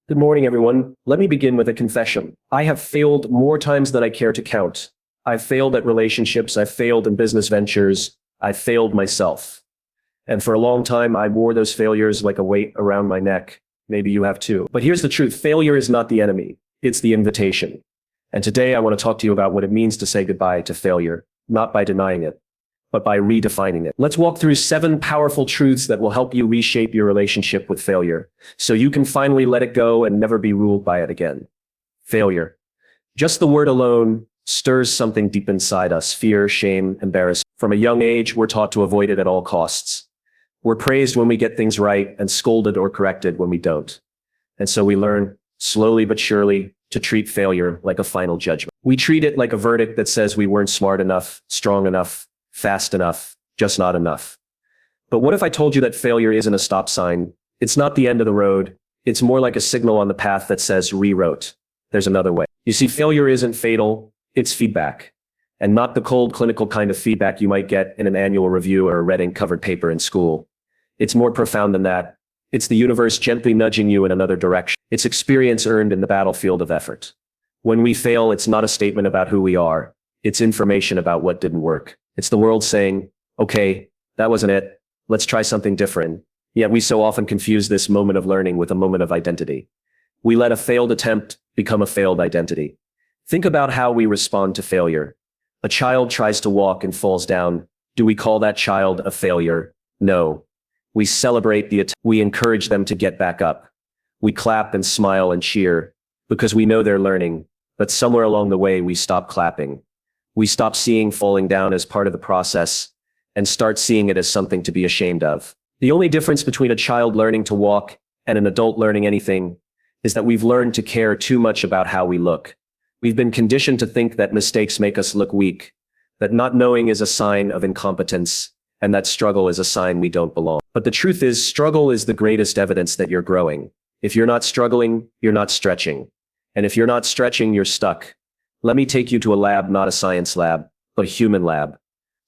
Good morning, everyone. Let me begin with a confession. I have failed more times than I care to count. I've failed at relationships. I've failed in business ventures. I've failed myself. And for a long time, I wore those failures like a weight around my neck. Maybe you have too. But here's the truth. Failure is not the enemy. It's the invitation. And today I want to talk to you about what it means to say goodbye to failure, not by denying it, but by redefining it. Let's walk through 7 powerful truths that will help you reshape your relationship with failure so you can finally let it go and never be ruled by it again. Failure. Just the word alone stirs something deep inside us: fear, shame, embarrassment. From a young age, we're taught to avoid it at all costs. We're praised when we get things right and scolded or corrected when we don't. And so we learn, slowly but surely, to treat failure like a final judgment. We treat it like a verdict that says we weren't smart enough, strong enough, fast enough, just not enough. But what if I told you that failure isn't a stop sign? It's not the end of the road. It's more like a signal on the path that says rewrote. There's another way. You see, failure isn't fatal. It's feedback. And not the cold clinical kind of feedback you might get in an annual review or a red ink covered paper in school. It's more profound than that. It's the universe gently nudging you in another direction. It's experience earned in the battlefield of effort. When we fail, it's not a statement about who we are. It's information about what didn't work. It's the world saying, okay, that wasn't it. Let's try something different. Yet we so often confuse this moment of learning with a moment of identity. We let a failed attempt become a failed identity. Think about how we respond to failure. A child tries to walk and falls down. Do we call that child a failure? No. We celebrate the attempt. We encourage them to get back up. We clap and smile and cheer because we know they're learning. But somewhere along the way, we stop clapping. We stop seeing falling down as part of the process and start seeing it as something to be ashamed of. The only difference between a child learning to walk and an adult learning anything is that we've learned to care too much about how we look. We've been conditioned to think that mistakes make us look weak, that not knowing is a sign of incompetence, and that struggle is a sign we don't belong. But the truth is, struggle is the greatest evidence that you're growing. If you're not struggling, you're not stretching. And if you're not stretching, you're stuck. Let me take you to a lab, not a science lab, but a human lab.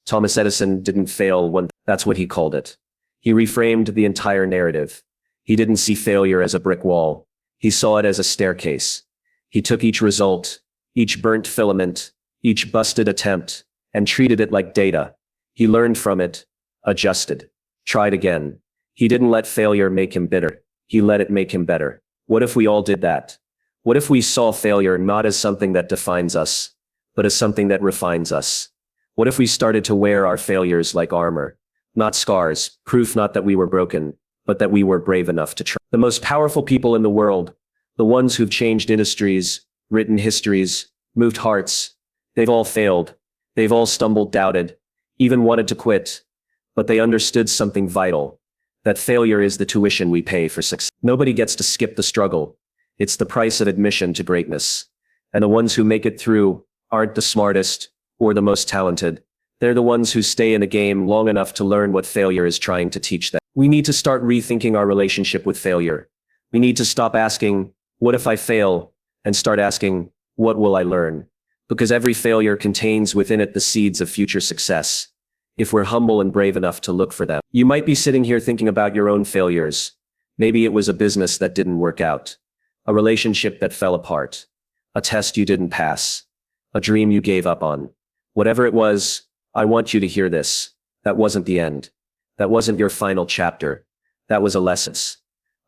Thomas Edison didn't fail that's what he called it. He reframed the entire narrative. He didn't see failure as a brick wall. He saw it as a staircase. He took each result, each burnt filament, each busted attempt, and treated it like data. He learned from it, adjusted, tried again. He didn't let failure make him bitter. He let it make him better. What if we all did that? What if we saw failure not as something that defines us, but as something that refines us? What if we started to wear our failures like armor, not scars, proof not that we were broken, but that we were brave enough to try? The most powerful people in the world, the ones who've changed industries, written histories, moved hearts, they've all failed. They've all stumbled, doubted, even wanted to quit, but they understood something vital, that failure is the tuition we pay for success. Nobody gets to skip the struggle. It's the price of admission to greatness. And the ones who make it through aren't the smartest or the most talented. They're the ones who stay in the game long enough to learn what failure is trying to teach them. We need to start rethinking our relationship with failure. We need to stop asking, what if I fail? And start asking, what will I learn? Because every failure contains within it the seeds of future success, if we're humble and brave enough to look for them. You might be sitting here thinking about your own failures. Maybe it was a business that didn't work out, a relationship that fell apart, a test you didn't pass, a dream you gave up on. Whatever it was, I want you to hear this. That wasn't the end. That wasn't your final chapter. That was a lesson,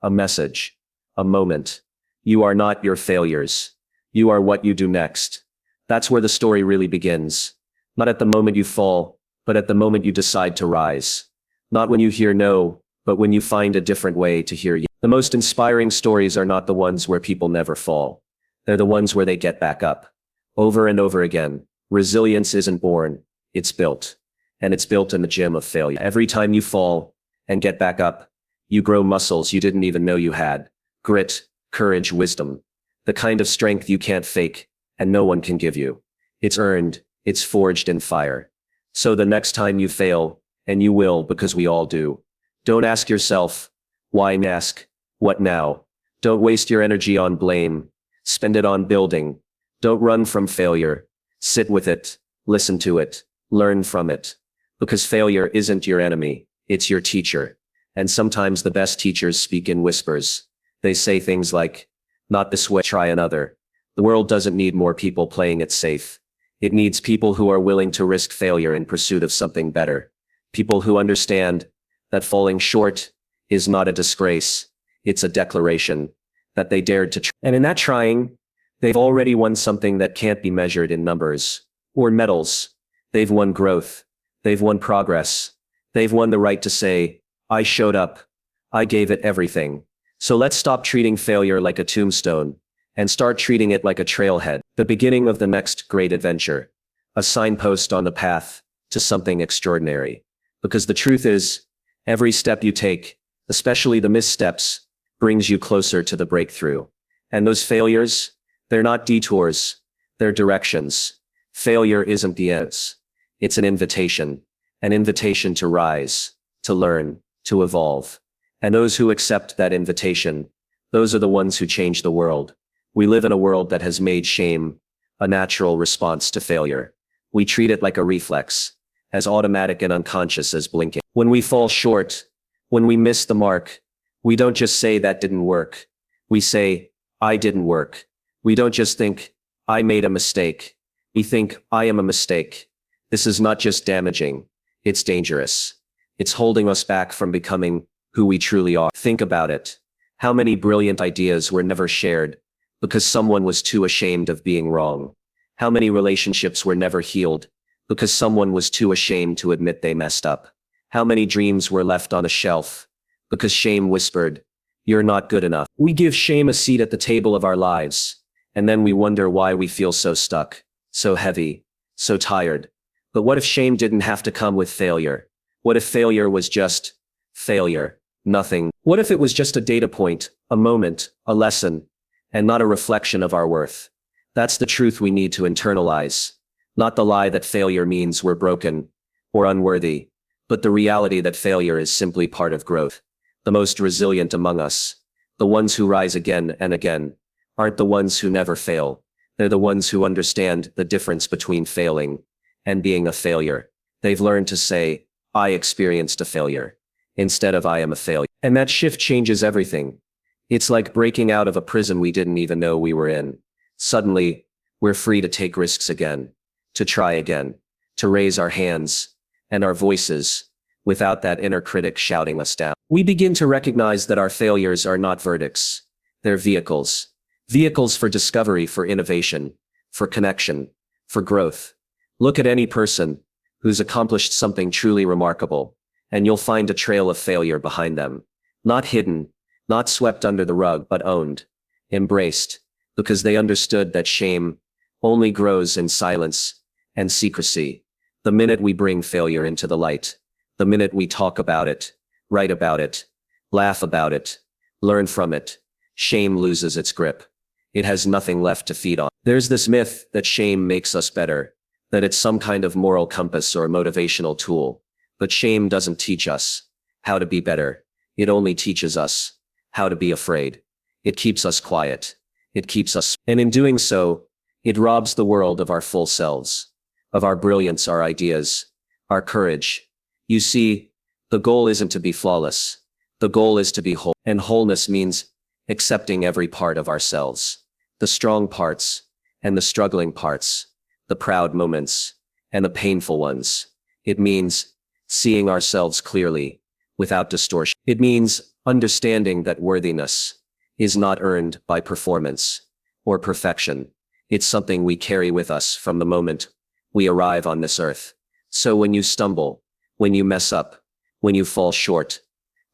a message, a moment. You are not your failures. You are what you do next. That's where the story really begins. Not at the moment you fall, but at the moment you decide to rise. Not when you hear no, but when you find a different way to hear yes. The most inspiring stories are not the ones where people never fall. They're the ones where they get back up. Over and over again. Resilience isn't born, it's built. And it's built in the gym of failure. Every time you fall and get back up, you grow muscles you didn't even know you had. Grit, courage, wisdom. The kind of strength you can't fake and no one can give you. It's earned, it's forged in fire. So the next time you fail, and you will because we all do, don't ask yourself, why? Ask, what now? Don't waste your energy on blame. Spend it on building. Don't run from failure. Sit with it, listen to it, learn from it. Because failure isn't your enemy, it's your teacher. And sometimes the best teachers speak in whispers. They say things like, Not this way, try another. The world doesn't need more people playing it safe. It needs people who are willing to risk failure in pursuit of something better. People who understand that falling short is not a disgrace. It's a declaration that they dared to try. And in that trying, they've already won something that can't be measured in numbers or medals. They've won growth. They've won progress. They've won the right to say, I showed up. I gave it everything. So let's stop treating failure like a tombstone and start treating it like a trailhead, the beginning of the next great adventure, a signpost on the path to something extraordinary. Because the truth is, every step you take, especially the missteps, brings you closer to the breakthrough. And those failures, they're not detours, they're directions. Failure isn't the end. It's an invitation to rise, to learn, to evolve. And those who accept that invitation, those are the ones who change the world. We live in a world that has made shame a natural response to failure. We treat it like a reflex, as automatic and unconscious as blinking. When we fall short, when we miss the mark, we don't just say that didn't work. We say, I didn't work. We don't just think, I made a mistake. We think, I am a mistake. This is not just damaging, it's dangerous. It's holding us back from becoming who we truly are. Think about it. How many brilliant ideas were never shared because someone was too ashamed of being wrong? How many relationships were never healed because someone was too ashamed to admit they messed up? How many dreams were left on a shelf because shame whispered, you're not good enough? We give shame a seat at the table of our lives, and then we wonder why we feel so stuck, so heavy, so tired. But what if shame didn't have to come with failure? What if failure was just failure? Nothing. What if it was just a data point, a moment, a lesson, and not a reflection of our worth? That's the truth we need to internalize. Not the lie that failure means we're broken or unworthy, but the reality that failure is simply part of growth. The most resilient among us, the ones who rise again and again, aren't the ones who never fail. They're the ones who understand the difference between failing and being a failure. They've learned to say, I experienced a failure, instead of I am a failure. And that shift changes everything. It's like breaking out of a prison we didn't even know we were in. Suddenly, we're free to take risks again, to try again, to raise our hands and our voices without that inner critic shouting us down. We begin to recognize that our failures are not verdicts. They're vehicles. Vehicles for discovery, for innovation, for connection, for growth. Look at any person who's accomplished something truly remarkable, and you'll find a trail of failure behind them. Not hidden, not swept under the rug, but owned, embraced, because they understood that shame only grows in silence and secrecy. The minute we bring failure into the light, the minute we talk about it, write about it, laugh about it, learn from it, shame loses its grip. It has nothing left to feed on. There's this myth that shame makes us better, that it's some kind of moral compass or motivational tool. But shame doesn't teach us how to be better. It only teaches us how to be afraid. It keeps us quiet. It keeps us, and in doing so, it robs the world of our full selves, of our brilliance, our ideas, our courage. You see, the goal isn't to be flawless. The goal is to be whole. And wholeness means accepting every part of ourselves, the strong parts and the struggling parts, the proud moments and the painful ones. It means seeing ourselves clearly, without distortion. It means understanding that worthiness is not earned by performance or perfection. It's something we carry with us from the moment we arrive on this earth. So when you stumble, when you mess up, when you fall short,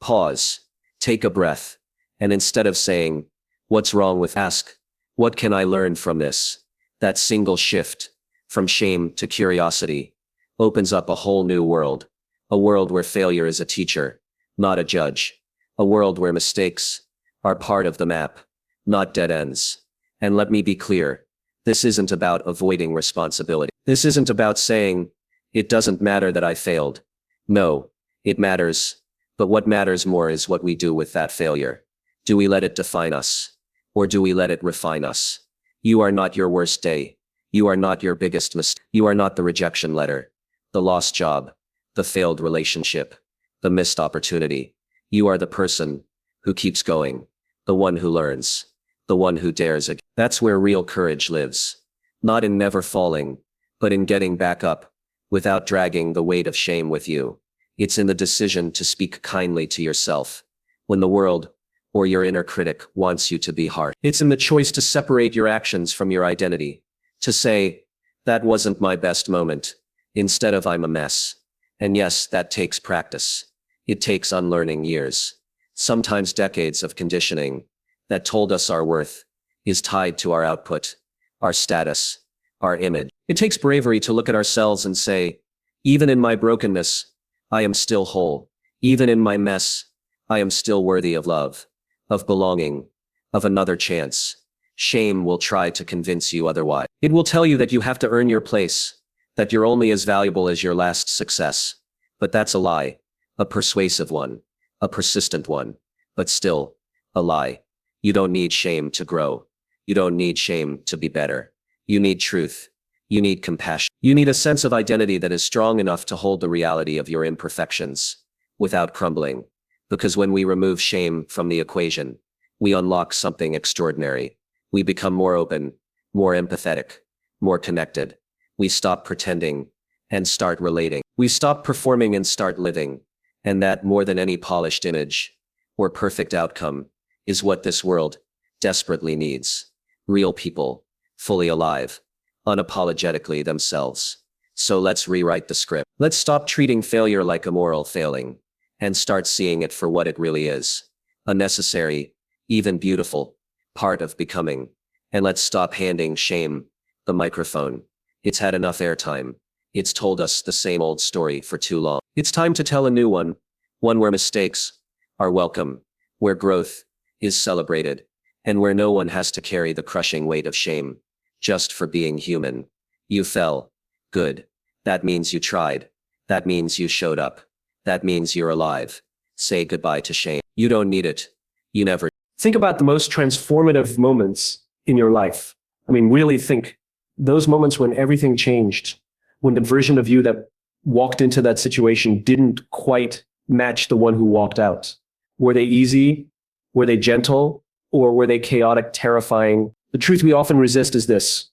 pause, take a breath, and instead of saying, what's wrong with, ask, what can I learn from this? That single shift from shame to curiosity opens up a whole new world. A world where failure is a teacher, not a judge. A world where mistakes are part of the map, not dead ends. And let me be clear, this isn't about avoiding responsibility. This isn't about saying, it doesn't matter that I failed. No, it matters. But what matters more is what we do with that failure. Do we let it define us? Or do we let it refine us? You are not your worst day. You are not your biggest mistake. You are not the rejection letter, the lost job, the failed relationship, the missed opportunity. You are the person who keeps going, the one who learns, the one who dares again. That's where real courage lives. Not in never falling, but in getting back up, without dragging the weight of shame with you. It's in the decision to speak kindly to yourself when the world or your inner critic wants you to be harsh. It's in the choice to separate your actions from your identity, to say, that wasn't my best moment, instead of I'm a mess. And yes, that takes practice. It takes unlearning years, sometimes decades of conditioning that told us our worth is tied to our output, our status, our image. It takes bravery to look at ourselves and say, even in my brokenness, I am still whole. Even in my mess, I am still worthy of love, of belonging, of another chance. Shame will try to convince you otherwise. It will tell you that you have to earn your place, that you're only as valuable as your last success. But that's a lie, a persuasive one, a persistent one, but still, a lie. You don't need shame to grow. You don't need shame to be better. You need truth. You need compassion. You need a sense of identity that is strong enough to hold the reality of your imperfections without crumbling. Because when we remove shame from the equation, we unlock something extraordinary. We become more open, more empathetic, more connected. We stop pretending and start relating. We stop performing and start living. And that, more than any polished image or perfect outcome, is what this world desperately needs. Real people, fully alive, unapologetically themselves. So let's rewrite the script. Let's stop treating failure like a moral failing and start seeing it for what it really is. A necessary, even beautiful, part of becoming. And let's stop handing shame the microphone. It's had enough airtime. It's told us the same old story for too long. It's time to tell a new one where mistakes are welcome, where growth is celebrated, and where no one has to carry the crushing weight of shame just for being human. You fell. Good. That means you tried. That means you showed up. That means you're alive. Say goodbye to shame. You don't need it. You never. Think about the most transformative moments in your life. I mean, really think those moments when everything changed, when the version of you that walked into that situation didn't quite match the one who walked out. Were they easy? Were they gentle? Or were they chaotic, terrifying? The truth we often resist is this: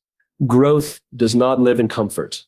growth does not live in comfort.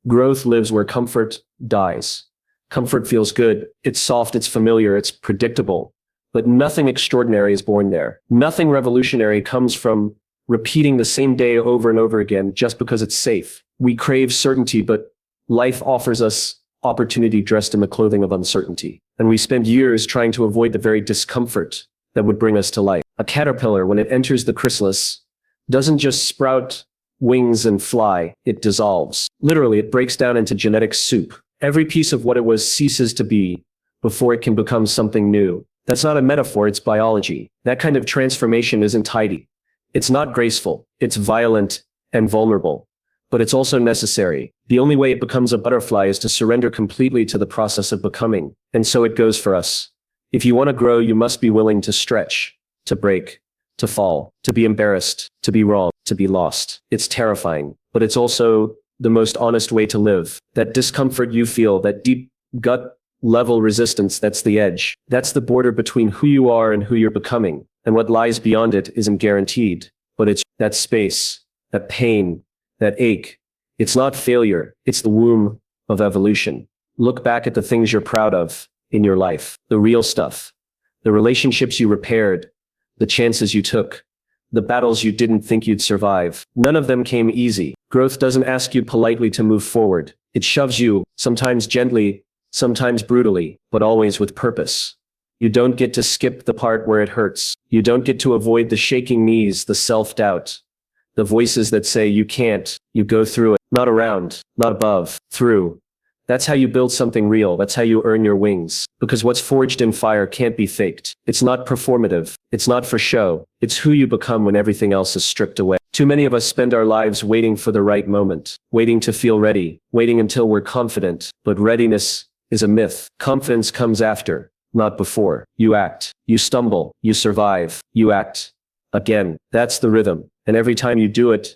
Growth lives where comfort dies. Comfort feels good. It's soft, it's familiar, it's predictable. But nothing extraordinary is born there. Nothing revolutionary comes from repeating the same day over and over again just because it's safe. We crave certainty, but life offers us opportunity dressed in the clothing of uncertainty. And we spend years trying to avoid the very discomfort that would bring us to life. A caterpillar, when it enters the chrysalis, doesn't just sprout wings and fly, it dissolves. Literally, it breaks down into genetic soup. Every piece of what it was ceases to be before it can become something new. That's not a metaphor, it's biology. That kind of transformation isn't tidy. It's not graceful. It's violent and vulnerable. But it's also necessary. The only way it becomes a butterfly is to surrender completely to the process of becoming. And so it goes for us. If you want to grow, you must be willing to stretch, to break, to fall, to be embarrassed, to be wrong, to be lost. It's terrifying, but it's also the most honest way to live. That discomfort you feel, that deep gut level resistance, that's the edge. That's the border between who you are and who you're becoming. And what lies beyond it isn't guaranteed, but it's that space, that pain, that ache. It's not failure. It's the womb of evolution. Look back at the things you're proud of in your life, the real stuff, the relationships you repaired, the chances you took, the battles you didn't think you'd survive. None of them came easy. Growth doesn't ask you politely to move forward. It shoves you, sometimes gently, sometimes brutally, but always with purpose. You don't get to skip the part where it hurts. You don't get to avoid the shaking knees, the self-doubt, the voices that say you can't. You go through it, not around, not above, through. That's how you build something real. That's how you earn your wings. Because what's forged in fire can't be faked. It's not performative. It's not for show. It's who you become when everything else is stripped away. Too many of us spend our lives waiting for the right moment, waiting to feel ready, waiting until we're confident. But readiness is a myth. Confidence comes after, not before. You act. You stumble. You survive. You act. Again. That's the rhythm. And every time you do it,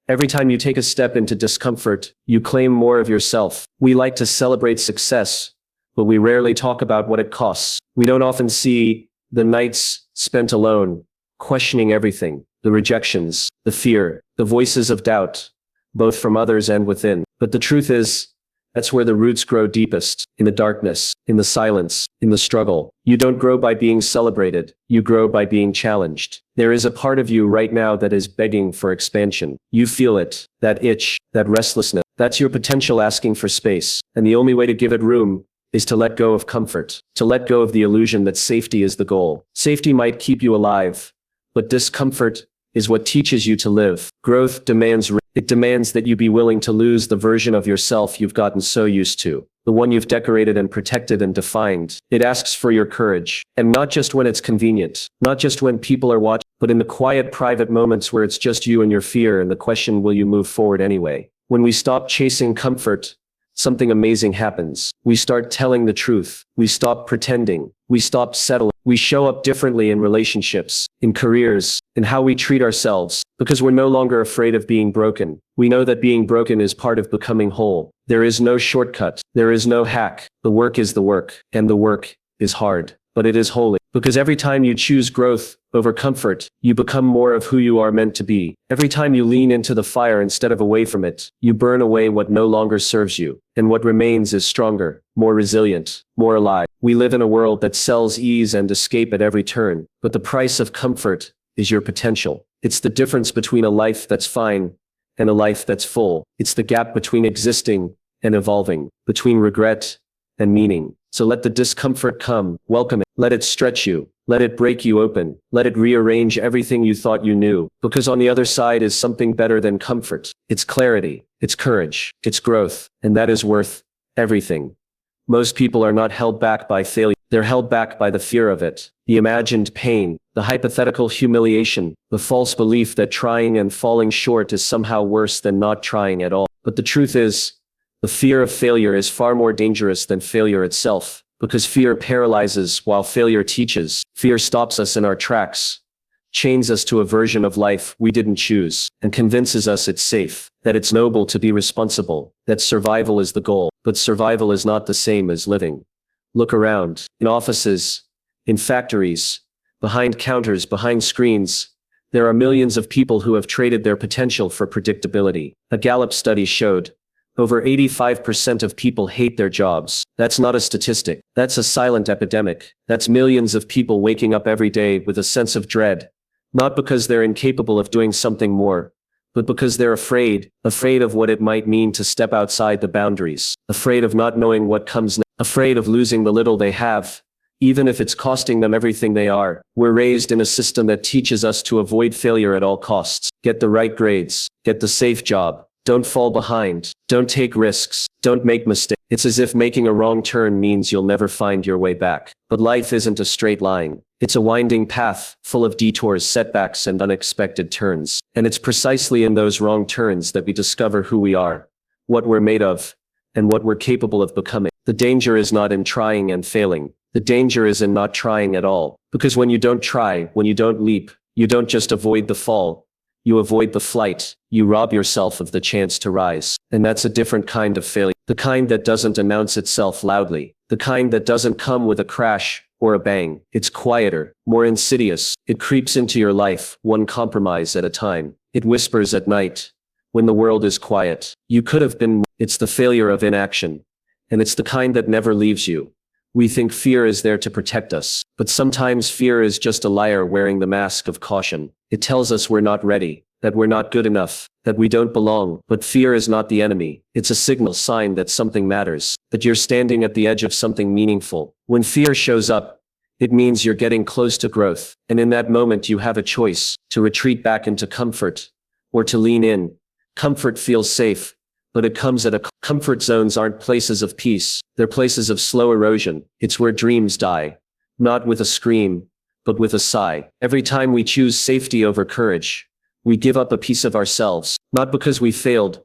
every time you take a step into discomfort, you claim more of yourself. We like to celebrate success, but we rarely talk about what it costs. We don't often see the nights spent alone, questioning everything, the rejections, the fear, the voices of doubt, both from others and within. But the truth is, that's where the roots grow deepest, in the darkness, in the silence, in the struggle. You don't grow by being celebrated, you grow by being challenged. There is a part of you right now that is begging for expansion. You feel it, that itch, that restlessness. That's your potential asking for space, and the only way to give it room is to let go of comfort, to let go of the illusion that safety is the goal. Safety might keep you alive, but discomfort is what teaches you to live. Growth demands it demands that you be willing to lose the version of yourself you've gotten so used to, the one you've decorated and protected and defined. It asks for your courage, and not just when it's convenient, not just when people are watching, but in the quiet, private moments where it's just you and your fear and the question, will you move forward anyway? When we stop chasing comfort, something amazing happens. We start telling the truth. We stop pretending. We stop settling. We show up differently in relationships, in careers, in how we treat ourselves, because we're no longer afraid of being broken. We know that being broken is part of becoming whole. There is no shortcut. There is no hack. The work is the work, and the work is hard, but it is holy. Because every time you choose growth over comfort, you become more of who you are meant to be. Every time you lean into the fire instead of away from it, you burn away what no longer serves you, and what remains is stronger, more resilient, more alive. We live in a world that sells ease and escape at every turn, but the price of comfort is your potential. It's the difference between a life that's fine and a life that's full. It's the gap between existing and evolving, between regret and meaning. So let the discomfort come, welcome it, let it stretch you, let it break you open, let it rearrange everything you thought you knew, because on the other side is something better than comfort. It's clarity, it's courage, it's growth, and that is worth everything. Most people are not held back by failure, they're held back by the fear of it, the imagined pain, the hypothetical humiliation, the false belief that trying and falling short is somehow worse than not trying at all. But the truth is, the fear of failure is far more dangerous than failure itself, because fear paralyzes while failure teaches. Fear stops us in our tracks, chains us to a version of life we didn't choose, and convinces us it's safe, that it's noble to be responsible, that survival is the goal. But survival is not the same as living. Look around, in offices, in factories, behind counters, behind screens. There are millions of people who have traded their potential for predictability. A Gallup study showed over 85% of people hate their jobs. That's not a statistic. That's a silent epidemic. That's millions of people waking up every day with a sense of dread. Not because they're incapable of doing something more, but because they're afraid of what it might mean to step outside the boundaries, afraid of not knowing what comes next, afraid of losing the little they have, even if it's costing them everything they are. We're raised in a system that teaches us to avoid failure at all costs. Get the right grades, get the safe job. Don't fall behind. Don't take risks. Don't make mistakes. It's as if making a wrong turn means you'll never find your way back. But life isn't a straight line. It's a winding path, full of detours, setbacks, and unexpected turns. And it's precisely in those wrong turns that we discover who we are, what we're made of, and what we're capable of becoming. The danger is not in trying and failing. The danger is in not trying at all. Because when you don't try, when you don't leap, you don't just avoid the fall. You avoid the flight. You rob yourself of the chance to rise. And that's a different kind of failure. The kind that doesn't announce itself loudly. The kind that doesn't come with a crash or a bang. It's quieter, more insidious. It creeps into your life, one compromise at a time. It whispers at night, when the world is quiet. You could have been. It's the failure of inaction. And it's the kind that never leaves you. We think fear is there to protect us, but sometimes fear is just a liar wearing the mask of caution. It tells us we're not ready, that we're not good enough, that we don't belong. But fear is not the enemy. It's a signal sign that something matters, that you're standing at the edge of something meaningful. When fear shows up, it means you're getting close to growth. And in that moment you have a choice, to retreat back into comfort, or to lean in. Comfort feels safe, but it comes at a cost. Comfort zones aren't places of peace. They're places of slow erosion. It's where dreams die. Not with a scream, but with a sigh. Every time we choose safety over courage, we give up a piece of ourselves. Not because we failed,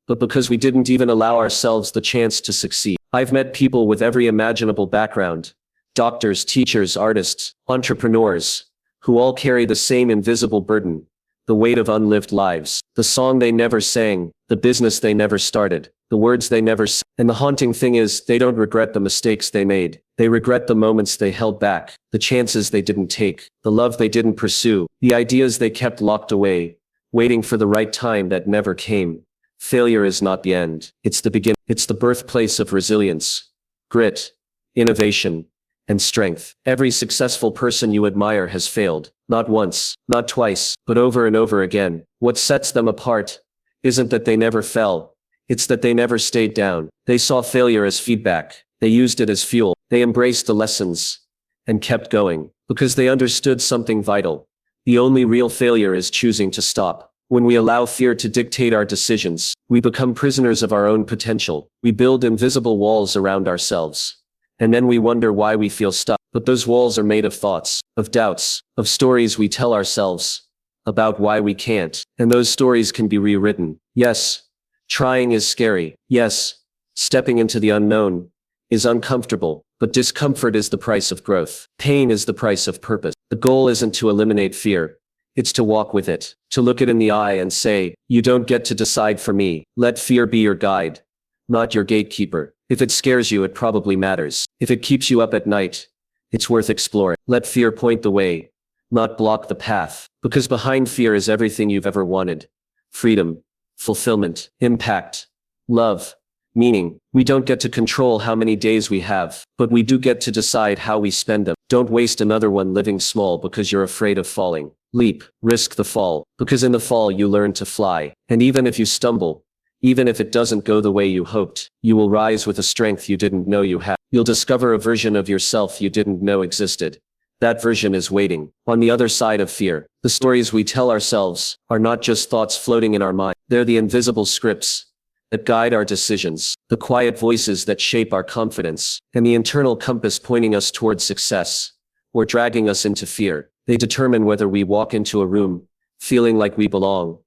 but because we didn't even allow ourselves the chance to succeed. I've met people with every imaginable background. Doctors, teachers, artists, entrepreneurs, who all carry the same invisible burden. The weight of unlived lives. The song they never sang, the business they never started, the words they never said. And the haunting thing is, they don't regret the mistakes they made. They regret the moments they held back, the chances they didn't take, the love they didn't pursue, the ideas they kept locked away, waiting for the right time that never came. Failure is not the end. It's the beginning. It's the birthplace of resilience, grit, innovation, and strength. Every successful person you admire has failed, not once, not twice, but over and over again. What sets them apart isn't that they never fell, it's that they never stayed down. They saw failure as feedback, they used it as fuel, they embraced the lessons, and kept going, because they understood something vital. The only real failure is choosing to stop. When we allow fear to dictate our decisions, we become prisoners of our own potential. We build invisible walls around ourselves. And then we wonder why we feel stuck. But those walls are made of thoughts, of doubts, of stories we tell ourselves about why we can't. And those stories can be rewritten. Yes, trying is scary. Yes, stepping into the unknown is uncomfortable. But discomfort is the price of growth. Pain is the price of purpose. The goal isn't to eliminate fear. It's to walk with it, to look it in the eye and say, you don't get to decide for me. Let fear be your guide, not your gatekeeper. If it scares you, it probably matters. If it keeps you up at night, it's worth exploring. Let fear point the way, not block the path. Because behind fear is everything you've ever wanted. Freedom, fulfillment, impact, love, meaning. We don't get to control how many days we have, but we do get to decide how we spend them. Don't waste another one living small because you're afraid of falling. Leap, risk the fall, because in the fall you learn to fly. And even if you stumble, even if it doesn't go the way you hoped, you will rise with a strength you didn't know you had. You'll discover a version of yourself you didn't know existed. That version is waiting. On the other side of fear, the stories we tell ourselves are not just thoughts floating in our mind. They're the invisible scripts that guide our decisions, the quiet voices that shape our confidence, and the internal compass pointing us towards success or dragging us into fear. They determine whether we walk into a room feeling like we belong,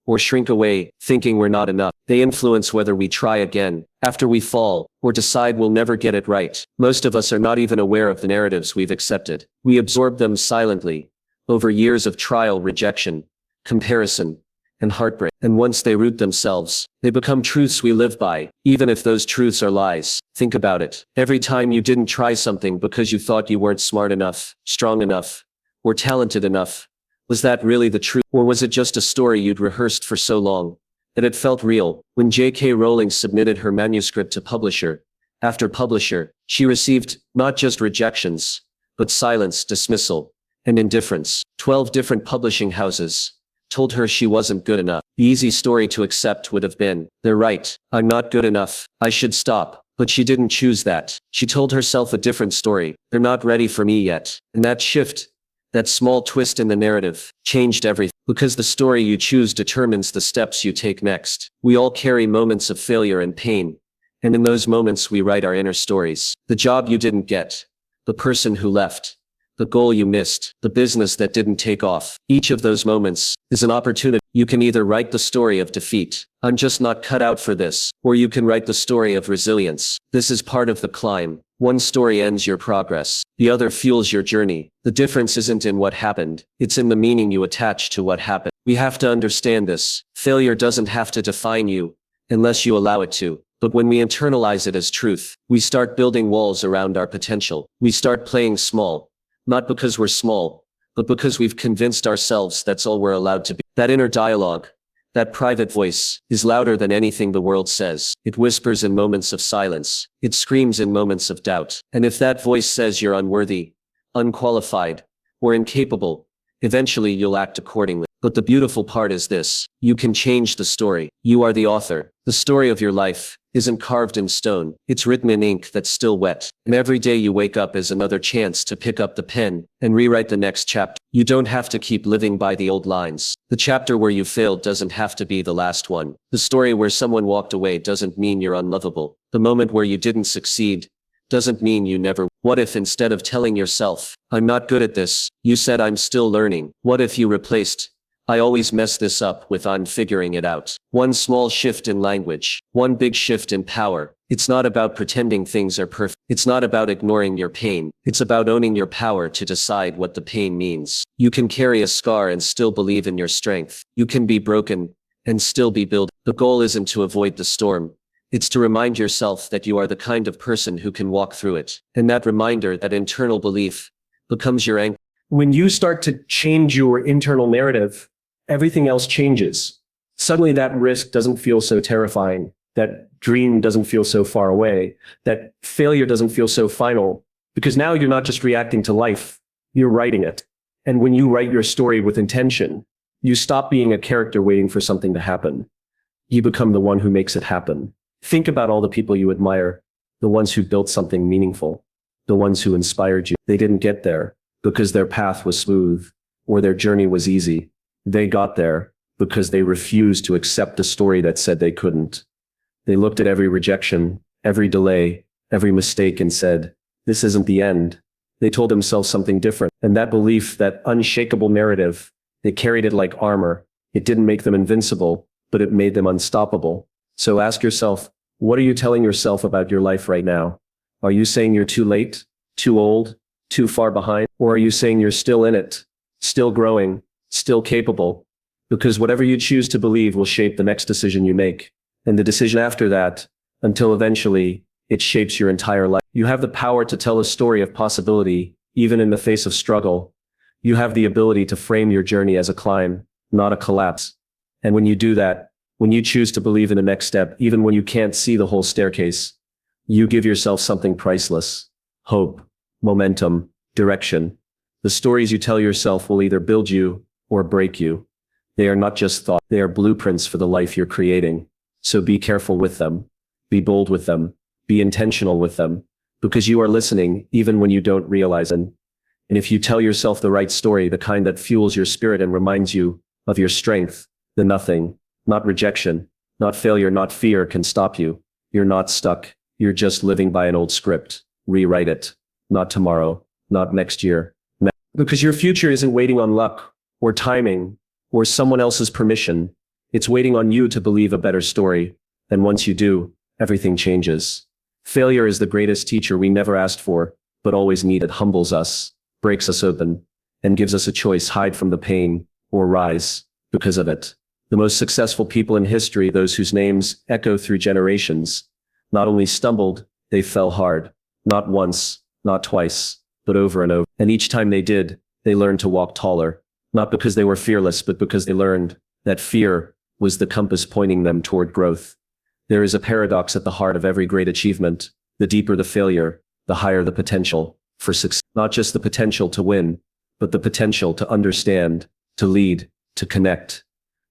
or shrink away, thinking we're not enough. They influence whether we try again after we fall, or decide we'll never get it right. Most of us are not even aware of the narratives we've accepted. We absorb them silently, over years of trial, rejection, comparison, and heartbreak. And once they root themselves, they become truths we live by, even if those truths are lies. Think about it. Every time you didn't try something because you thought you weren't smart enough, strong enough, or talented enough, was that really the truth? Or was it just a story you'd rehearsed for so long that it felt real? When J.K. Rowling submitted her manuscript to publisher after publisher, she received not just rejections, but silence, dismissal, and indifference. 12 different publishing houses told her she wasn't good enough. The easy story to accept would have been, they're right, I'm not good enough, I should stop. But she didn't choose that. She told herself a different story. They're not ready for me yet. And that shift, that small twist in the narrative, changed everything. Because the story you choose determines the steps you take next. We all carry moments of failure and pain. And in those moments we write our inner stories. The job you didn't get. The person who left. The goal you missed. The business that didn't take off. Each of those moments is an opportunity. You can either write the story of defeat, I'm just not cut out for this, or you can write the story of resilience. This is part of the climb. One story ends your progress. The other fuels your journey. The difference isn't in what happened. It's in the meaning you attach to what happened. We have to understand this. Failure doesn't have to define you, unless you allow it to. But when we internalize it as truth, we start building walls around our potential. We start playing small. Not because we're small, but because we've convinced ourselves that's all we're allowed to be. That inner dialogue, that private voice, is louder than anything the world says. It whispers in moments of silence. It screams in moments of doubt. And if that voice says you're unworthy, unqualified, or incapable, eventually you'll act accordingly. But the beautiful part is this. You can change the story. You are the author. The story of your life isn't carved in stone. It's written in ink that's still wet. And every day you wake up is another chance to pick up the pen and rewrite the next chapter. You don't have to keep living by the old lines. The chapter where you failed doesn't have to be the last one. The story where someone walked away doesn't mean you're unlovable. The moment where you didn't succeed doesn't mean you never. What if instead of telling yourself, I'm not good at this, you said I'm still learning? What if you replaced, I always mess this up with I'm figuring it out? One small shift in language, one big shift in power. It's not about pretending things are perfect. It's not about ignoring your pain. It's about owning your power to decide what the pain means. You can carry a scar and still believe in your strength. You can be broken and still be built. The goal isn't to avoid the storm. It's to remind yourself that you are the kind of person who can walk through it. And that reminder, that internal belief, becomes your anchor. When you start to change your internal narrative, everything else changes. Suddenly that risk doesn't feel so terrifying. That dream doesn't feel so far away. That failure doesn't feel so final. Because now you're not just reacting to life, you're writing it. And when you write your story with intention, you stop being a character waiting for something to happen. You become the one who makes it happen. Think about all the people you admire, the ones who built something meaningful, the ones who inspired you. They didn't get there because their path was smooth or their journey was easy. They got there because they refused to accept a story that said they couldn't. They looked at every rejection, every delay, every mistake and said, "This isn't the end." They told themselves something different. And that belief, that unshakable narrative, they carried it like armor. It didn't make them invincible, but it made them unstoppable. So ask yourself, what are you telling yourself about your life right now? Are you saying you're too late, too old, too far behind? Or are you saying you're still in it, still growing, still capable? Because whatever you choose to believe will shape the next decision you make. And the decision after that, until eventually it shapes your entire life. You have the power to tell a story of possibility, even in the face of struggle. You have the ability to frame your journey as a climb, not a collapse. And when you do that, when you choose to believe in the next step, even when you can't see the whole staircase, you give yourself something priceless: hope, momentum, direction. The stories you tell yourself will either build you or break you. They are not just thoughts, they are blueprints for the life you're creating. So be careful with them. Be bold with them. Be intentional with them. Because you are listening even when you don't realize it. And if you tell yourself the right story, the kind that fuels your spirit and reminds you of your strength, then nothing, not rejection, not failure, not fear can stop you. You're not stuck. You're just living by an old script. Rewrite it. Not tomorrow, not next year. Because your future isn't waiting on luck or timing or someone else's permission. It's waiting on you to believe a better story. And once you do, everything changes. Failure is the greatest teacher we never asked for, but always need. It humbles us, breaks us open, and gives us a choice: hide from the pain or rise because of it. The most successful people in history, those whose names echo through generations, not only stumbled, they fell hard. Not once, not twice, but over and over. And each time they did, they learned to walk taller. Not because they were fearless, but because they learned that fear was the compass pointing them toward growth. There is a paradox at the heart of every great achievement. The deeper the failure, the higher the potential for success. Not just the potential to win, but the potential to understand, to lead, to connect.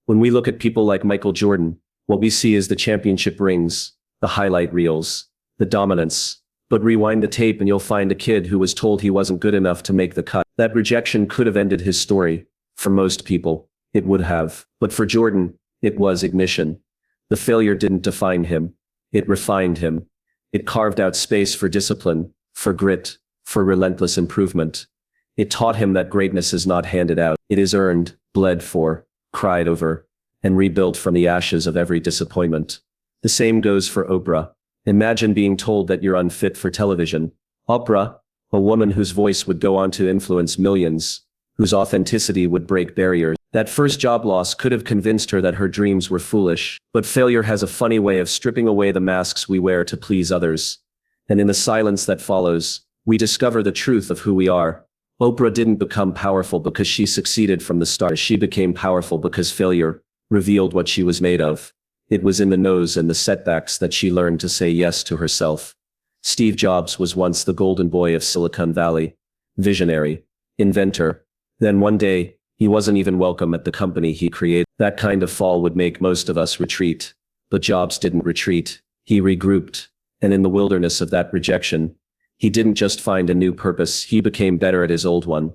When we look at people like Michael Jordan, what we see is the championship rings, the highlight reels, the dominance. But rewind the tape and you'll find a kid who was told he wasn't good enough to make the cut. That rejection could have ended his story. For most people, it would have. But for Jordan, it was ignition. The failure didn't define him. It refined him. It carved out space for discipline, for grit, for relentless improvement. It taught him that greatness is not handed out. It is earned, bled for, cried over, and rebuilt from the ashes of every disappointment. The same goes for Oprah. Imagine being told that you're unfit for television. Oprah, a woman whose voice would go on to influence millions, whose authenticity would break barriers. That first job loss could have convinced her that her dreams were foolish. But failure has a funny way of stripping away the masks we wear to please others. And in the silence that follows, we discover the truth of who we are. Oprah didn't become powerful because she succeeded from the start. She became powerful because failure revealed what she was made of. It was in the no's and the setbacks that she learned to say yes to herself. Steve Jobs was once the golden boy of Silicon Valley. Visionary, inventor. Then one day, he wasn't even welcome at the company he created. That kind of fall would make most of us retreat. But Jobs didn't retreat. He regrouped. And in the wilderness of that rejection, he didn't just find a new purpose, he became better at his old one.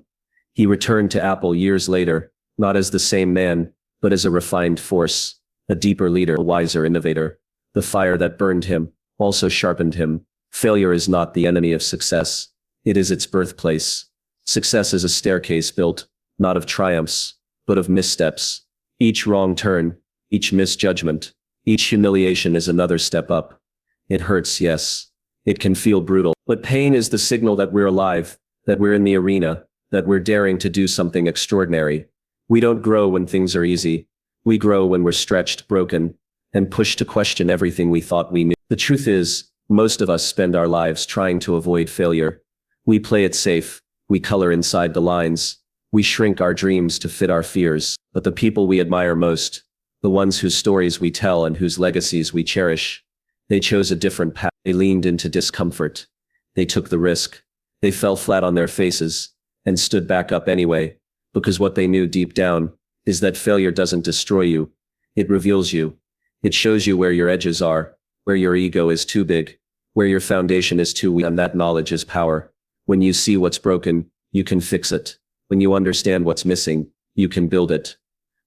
He returned to Apple years later, not as the same man, but as a refined force, a deeper leader, a wiser innovator. The fire that burned him also sharpened him. Failure is not the enemy of success. It is its birthplace. Success is a staircase built, not of triumphs, but of missteps. Each wrong turn, each misjudgment, each humiliation is another step up. It hurts, yes. It can feel brutal. But pain is the signal that we're alive, that we're in the arena, that we're daring to do something extraordinary. We don't grow when things are easy. We grow when we're stretched, broken, and pushed to question everything we thought we knew. The truth is, most of us spend our lives trying to avoid failure. We play it safe. We color inside the lines. We shrink our dreams to fit our fears. But the people we admire most, the ones whose stories we tell and whose legacies we cherish, they chose a different path. They leaned into discomfort. They took the risk. They fell flat on their faces and stood back up anyway, because what they knew deep down is that failure doesn't destroy you. It reveals you. It shows you where your edges are, where your ego is too big, where your foundation is too weak, and that knowledge is power. When you see what's broken, you can fix it. When you understand what's missing, you can build it.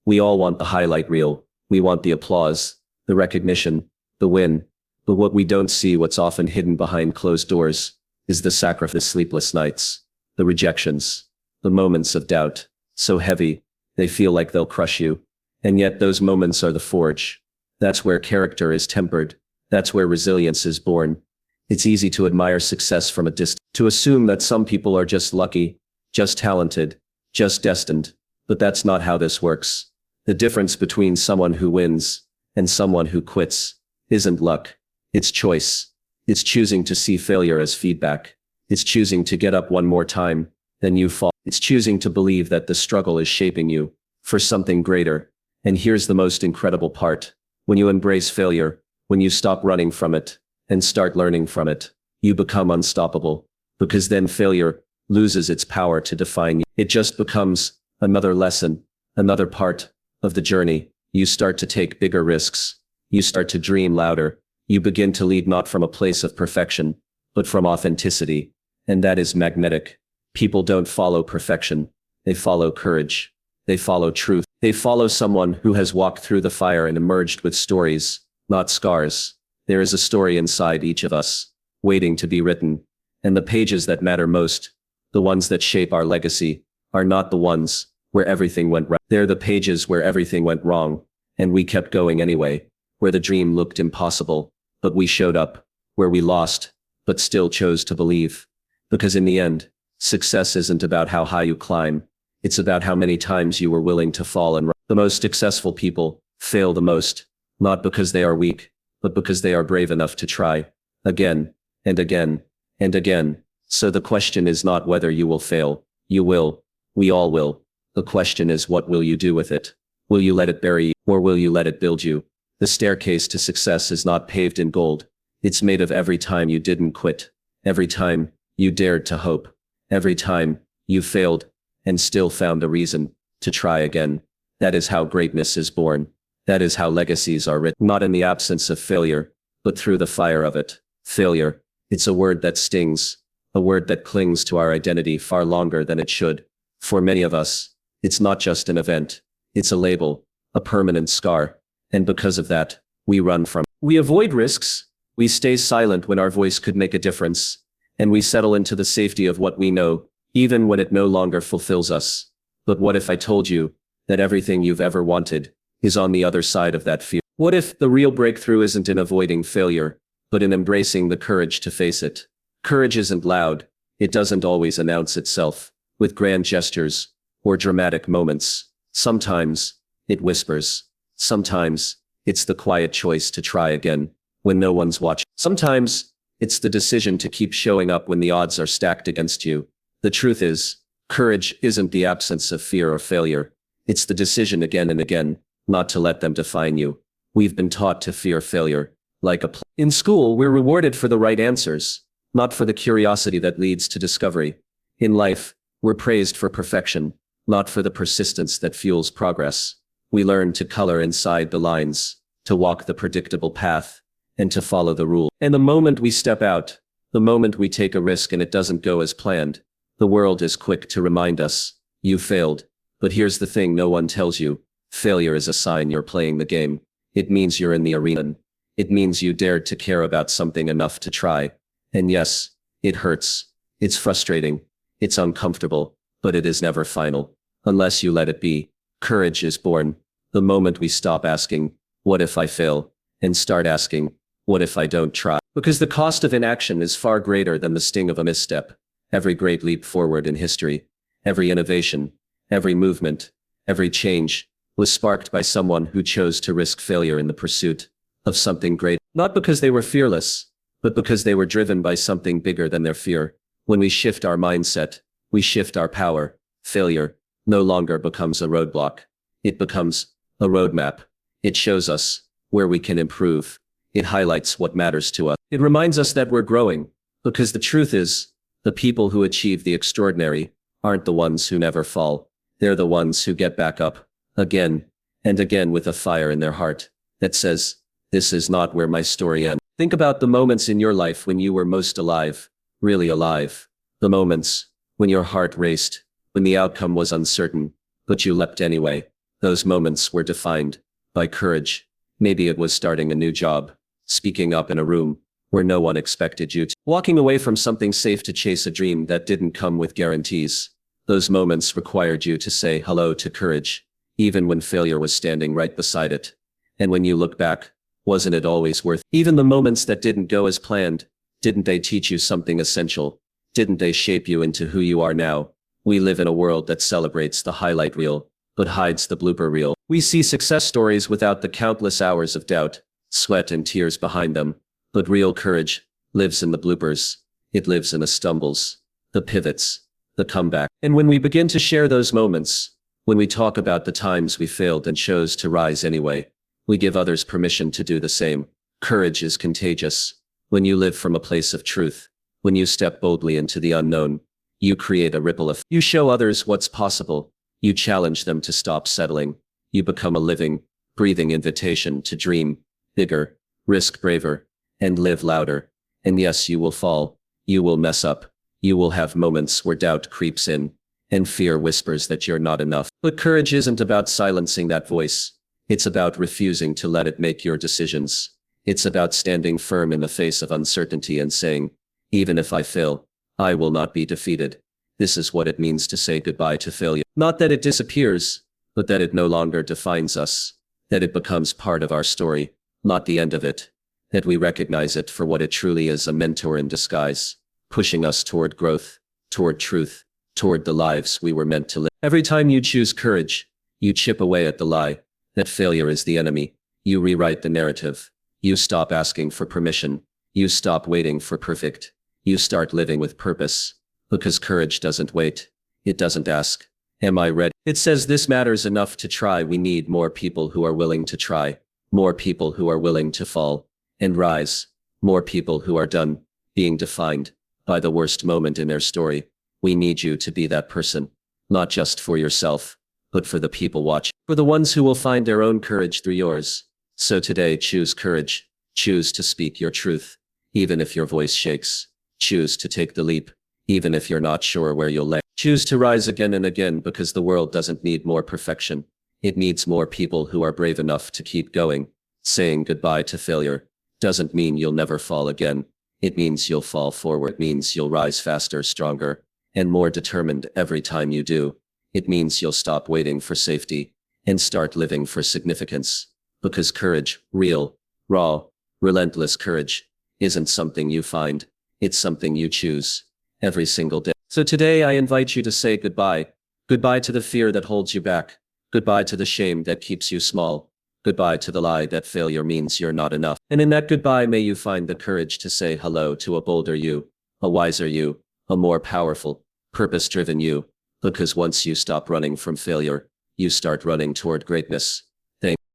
We all want the highlight reel. We want the applause, the recognition, the win. But what we don't see, what's often hidden behind closed doors, is the sacrifice, the sleepless nights, the rejections, the moments of doubt, so heavy, they feel like they'll crush you. And yet those moments are the forge. That's where character is tempered. That's where resilience is born. It's easy to admire success from a distance, to assume that some people are just lucky, just talented, just destined. But that's not how this works. The difference between someone who wins and someone who quits isn't luck. It's choice. It's choosing to see failure as feedback. It's choosing to get up one more time, then you fall. It's choosing to believe that the struggle is shaping you for something greater. And here's the most incredible part. When you embrace failure, when you stop running from it and start learning from it, you become unstoppable. Because then failure loses its power to define you. It just becomes another lesson, another part of the journey. You start to take bigger risks. You start to dream louder. You begin to lead not from a place of perfection, but from authenticity. And that is magnetic. People don't follow perfection. They follow courage. They follow truth. They follow someone who has walked through the fire and emerged with stories, not scars. There is a story inside each of us, waiting to be written. And the pages that matter most, the ones that shape our legacy, are not the ones where everything went right. They're the pages where everything went wrong, and we kept going anyway, where the dream looked impossible, but we showed up, where we lost, but still chose to believe. Because in the end, success isn't about how high you climb. It's about how many times you were willing to fall and rise. The most successful people fail the most, not because they are weak, but because they are brave enough to try again and again and again. So the question is not whether you will fail. You will. We all will. The question is, what will you do with it? Will you let it bury you, or will you let it build you? The staircase to success is not paved in gold. It's made of every time you didn't quit, every time you dared to hope, every time you failed and still found a reason to try again. That is how greatness is born. That is how legacies are written, not in the absence of failure, but through the fire of it. Failure. It's a word that stings, a word that clings to our identity far longer than it should. For many of us, it's not just an event. It's a label, a permanent scar. And because of that, we run from it. We avoid risks. We stay silent when our voice could make a difference. And we settle into the safety of what we know, even when it no longer fulfills us. But what if I told you that everything you've ever wanted is on the other side of that fear? What if the real breakthrough isn't in avoiding failure, but in embracing the courage to face it? Courage isn't loud. It doesn't always announce itself with grand gestures or dramatic moments. Sometimes it whispers. Sometimes it's the quiet choice to try again when no one's watching. Sometimes it's the decision to keep showing up when the odds are stacked against you. The truth is, courage isn't the absence of fear or failure. It's the decision again and again not to let them define you. We've been taught to fear failure, like a in school, we're rewarded for the right answers, not for the curiosity that leads to discovery. In life, we're praised for perfection, not for the persistence that fuels progress. We learn to color inside the lines, to walk the predictable path, and to follow the rule. And the moment we step out, the moment we take a risk and it doesn't go as planned, the world is quick to remind us, you failed. But here's the thing no one tells you. Failure is a sign you're playing the game. It means you're in the arena. It means you dared to care about something enough to try. And yes, it hurts. It's frustrating. It's uncomfortable, but it is never final. Unless you let it be. Courage is born the moment we stop asking, what if I fail? And start asking, what if I don't try? Because the cost of inaction is far greater than the sting of a misstep. Every great leap forward in history, every innovation, every movement, every change was sparked by someone who chose to risk failure in the pursuit of something great. Not because they were fearless, but because they were driven by something bigger than their fear. When we shift our mindset, we shift our power. Failure no longer becomes a roadblock. It becomes a roadmap. It shows us where we can improve. It highlights what matters to us. It reminds us that we're growing, because the truth is, the people who achieve the extraordinary aren't the ones who never fall. They're the ones who get back up again and again with a fire in their heart that says, this is not where my story ends. Think about the moments in your life when you were most alive, really alive. The moments when your heart raced, when the outcome was uncertain, but you leapt anyway. Those moments were defined by courage. Maybe it was starting a new job, speaking up in a room where no one expected you to, walking away from something safe to chase a dream that didn't come with guarantees. Those moments required you to say hello to courage, even when failure was standing right beside it. And when you look back, wasn't it always worth it? Even the moments that didn't go as planned, didn't they teach you something essential? Didn't they shape you into who you are now? We live in a world that celebrates the highlight reel, but hides the blooper reel. We see success stories without the countless hours of doubt, sweat and tears behind them. But real courage lives in the bloopers. It lives in the stumbles, the pivots, the comeback. And when we begin to share those moments, when we talk about the times we failed and chose to rise anyway, we give others permission to do the same. Courage is contagious. When you live from a place of truth, when you step boldly into the unknown, you create a ripple effect. You show others what's possible. You challenge them to stop settling. You become a living, breathing invitation to dream bigger, risk braver, and live louder. And yes, you will fall. You will mess up. You will have moments where doubt creeps in, and fear whispers that you're not enough. But courage isn't about silencing that voice. It's about refusing to let it make your decisions. It's about standing firm in the face of uncertainty and saying, even if I fail, I will not be defeated. This is what it means to say goodbye to failure. Not that it disappears, but that it no longer defines us. That it becomes part of our story, not the end of it. That we recognize it for what it truly is, a mentor in disguise, pushing us toward growth, toward truth, toward the lives we were meant to live. Every time you choose courage, you chip away at the lie that failure is the enemy. You rewrite the narrative. You stop asking for permission. You stop waiting for perfect. You start living with purpose. Because courage doesn't wait. It doesn't ask, am I ready? It says this matters enough to try. We need more people who are willing to try. More people who are willing to fall and rise. More people who are done being defined by the worst moment in their story. We need you to be that person, not just for yourself, but for the people watching, for the ones who will find their own courage through yours. So today, choose courage. Choose to speak your truth, even if your voice shakes. Choose to take the leap, even if you're not sure where you'll land. Choose to rise again and again, because the world doesn't need more perfection. It needs more people who are brave enough to keep going. Saying goodbye to failure doesn't mean you'll never fall again. It means you'll fall forward. It means you'll rise faster, stronger, and more determined every time you do. It means you'll stop waiting for safety and start living for significance. Because courage, real, raw, relentless courage, isn't something you find. It's something you choose every single day. So today I invite you to say goodbye. Goodbye to the fear that holds you back. Goodbye to the shame that keeps you small. Goodbye to the lie that failure means you're not enough. And in that goodbye, may you find the courage to say hello to a bolder you, a wiser you, a more powerful, purpose-driven you. Because once you stop running from failure, you start running toward greatness.